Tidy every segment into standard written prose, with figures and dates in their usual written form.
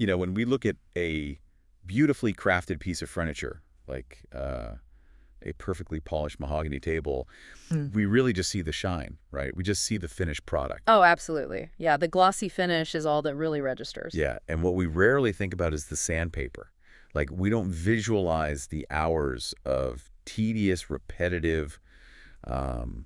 When we look at a beautifully crafted piece of furniture, like a perfectly polished mahogany table, we really just see the shine, right? We just see the finished product. Oh, absolutely. Yeah, the glossy finish is all that really registers. Yeah, and what we rarely think about is the sandpaper. Like, we don't visualize the hours of tedious, repetitive, um,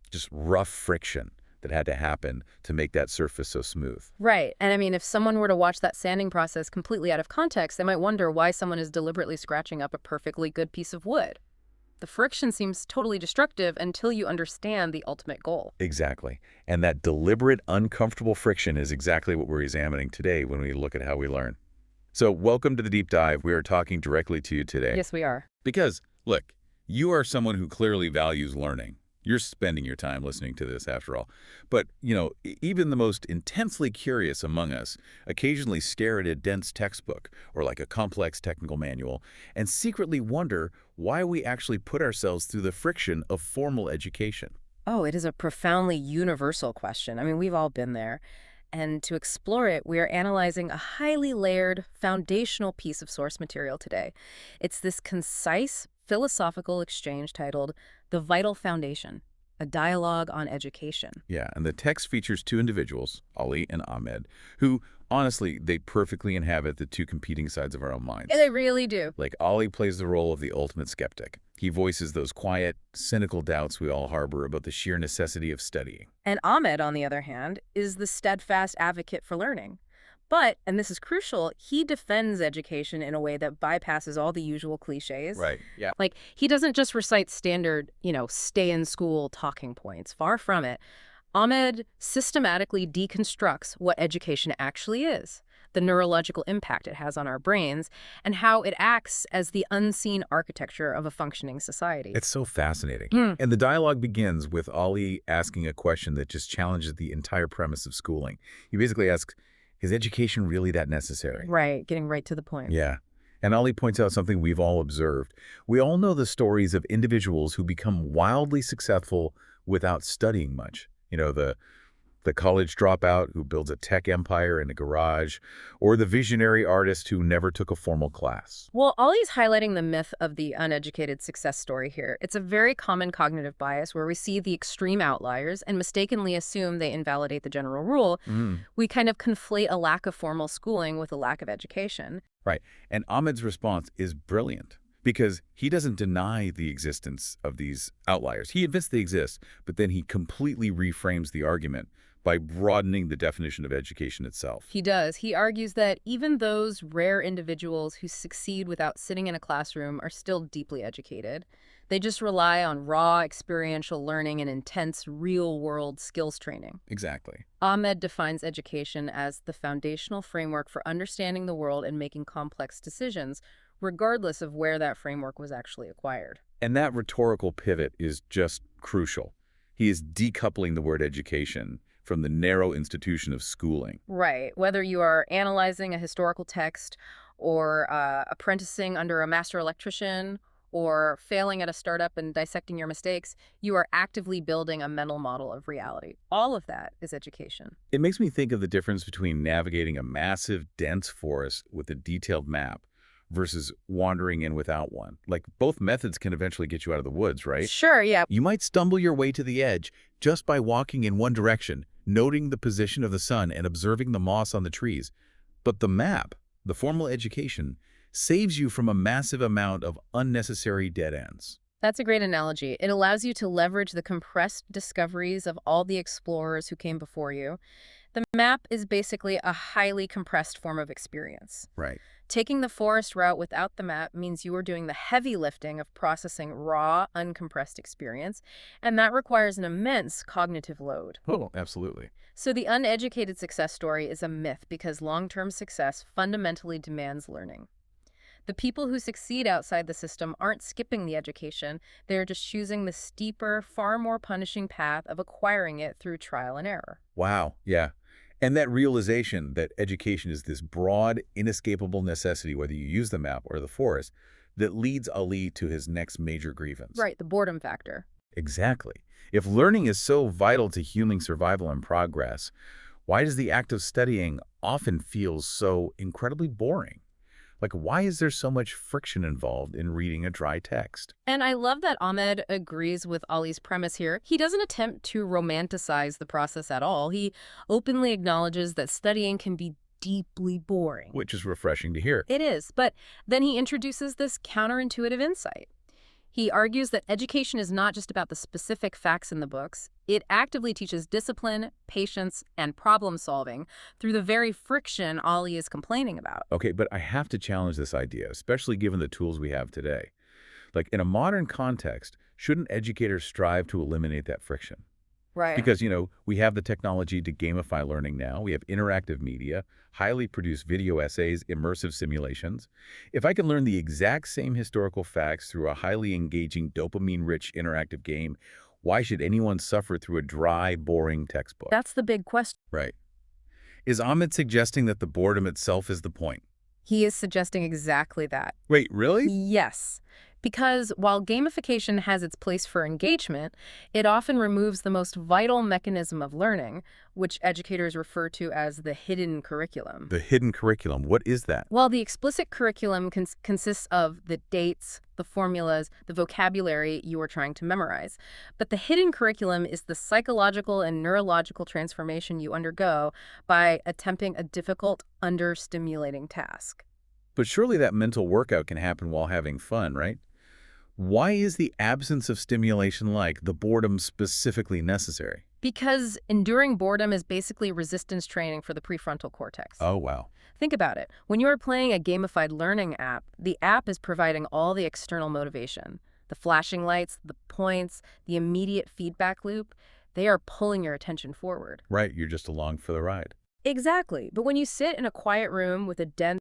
just rough friction that had to happen to make that surface so smooth. Right. And I mean, if someone were to watch that sanding process completely out of context, they might wonder why someone is deliberately scratching up a perfectly good piece of wood. The friction seems totally destructive until you understand the ultimate goal. Exactly. And that deliberate, uncomfortable friction is exactly what we're examining today when we look at how we learn. So welcome to the Deep Dive. We are talking directly to you today. Yes, we are. Because, look, you are someone who clearly values learning. You're spending your time listening to this, after all. But, even the most intensely curious among us occasionally stare at a dense textbook or like a complex technical manual and secretly wonder why we actually put ourselves through the friction of formal education. Oh, it is a profoundly universal question. I mean, we've all been there. And to explore it, we are analyzing a highly layered, foundational piece of source material today. It's this concise, philosophical exchange titled The Vital Foundation, a dialogue on education. Yeah, and the text features two individuals, Ali and Ahmed, who, honestly, they perfectly inhabit the two competing sides of our own minds. Yeah, they really do. Like, Ali plays the role of the ultimate skeptic. He voices those quiet, cynical doubts we all harbor about the sheer necessity of studying. And Ahmed, on the other hand, is the steadfast advocate for learning. But, and this is crucial, he defends education in a way that bypasses all the usual cliches. Right, yeah. Like, he doesn't just recite standard, stay in school talking points. Far from it. Ahmed systematically deconstructs what education actually is, the neurological impact it has on our brains, and how it acts as the unseen architecture of a functioning society. It's so fascinating. And the dialogue begins with Ali asking a question that just challenges the entire premise of schooling. He basically asks, is education really that necessary? Right, getting right to the point. Yeah. And Ali points out something we've all observed. We all know the stories of individuals who become wildly successful without studying much. The college dropout who builds a tech empire in a garage, or the visionary artist who never took a formal class. Well, Ollie's highlighting the myth of the uneducated success story here. It's a very common cognitive bias where we see the extreme outliers and mistakenly assume they invalidate the general rule. We kind of conflate a lack of formal schooling with a lack of education. Right. And Ahmed's response is brilliant because he doesn't deny the existence of these outliers. He admits they exist, but then he completely reframes the argument by broadening the definition of education itself. He does. He argues that even those rare individuals who succeed without sitting in a classroom are still deeply educated. They just rely on raw experiential learning and intense real-world skills training. Exactly. Ahmed defines education as the foundational framework for understanding the world and making complex decisions, regardless of where that framework was actually acquired. And that rhetorical pivot is just crucial. He is decoupling the word education from the narrow institution of schooling. Right. Whether you are analyzing a historical text or apprenticing under a master electrician or failing at a startup and dissecting your mistakes, you are actively building a mental model of reality. All of that is education. It makes me think of the difference between navigating a massive, dense forest with a detailed map versus wandering in without one. Like, both methods can eventually get you out of the woods, right? Sure, yeah. You might stumble your way to the edge just by walking in one direction, noting the position of the sun and observing the moss on the trees. But the map, the formal education, saves you from a massive amount of unnecessary dead ends. That's a great analogy. It allows you to leverage the compressed discoveries of all the explorers who came before you. The map is basically a highly compressed form of experience. Right. Taking the forest route without the map means you are doing the heavy lifting of processing raw, uncompressed experience, and that requires an immense cognitive load. Oh, absolutely. So the uneducated success story is a myth because long-term success fundamentally demands learning. The people who succeed outside the system aren't skipping the education, they're just choosing the steeper, far more punishing path of acquiring it through trial and error. Wow, yeah. And that realization that education is this broad, inescapable necessity, whether you use the map or the forest, that leads Ali to his next major grievance. Right, the boredom factor. Exactly. If learning is so vital to human survival and progress, why does the act of studying often feels so incredibly boring. Like, why is there so much friction involved in reading a dry text? And I love that Ahmed agrees with Ali's premise here. He doesn't attempt to romanticize the process at all. He openly acknowledges that studying can be deeply boring. Which is refreshing to hear. It is, but then he introduces this counterintuitive insight. He argues that education is not just about the specific facts in the books. It actively teaches discipline, patience, and problem solving through the very friction Ali is complaining about. Okay, but I have to challenge this idea, especially given the tools we have today. Like, in a modern context, shouldn't educators strive to eliminate that friction? Right. Because, we have the technology to gamify learning now. We have interactive media, highly produced video essays, immersive simulations. If I can learn the exact same historical facts through a highly engaging, dopamine-rich interactive game, why should anyone suffer through a dry, boring textbook? That's the big question. Right. Is Ahmed suggesting that the boredom itself is the point? He is suggesting exactly that. Wait, really? Yes, because while gamification has its place for engagement, it often removes the most vital mechanism of learning, which educators refer to as the hidden curriculum. The hidden curriculum, what is that? Well, the explicit curriculum consists of the dates, the formulas, the vocabulary you are trying to memorize. But the hidden curriculum is the psychological and neurological transformation you undergo by attempting a difficult, understimulating task. But surely that mental workout can happen while having fun, right? Why is the absence of stimulation like the boredom specifically necessary? Because enduring boredom is basically resistance training for the prefrontal cortex. Oh, wow. Think about it. When you are playing a gamified learning app, the app is providing all the external motivation. The flashing lights, the points, the immediate feedback loop, they are pulling your attention forward. Right, you're just along for the ride. Exactly. But when you sit in a quiet room with a dense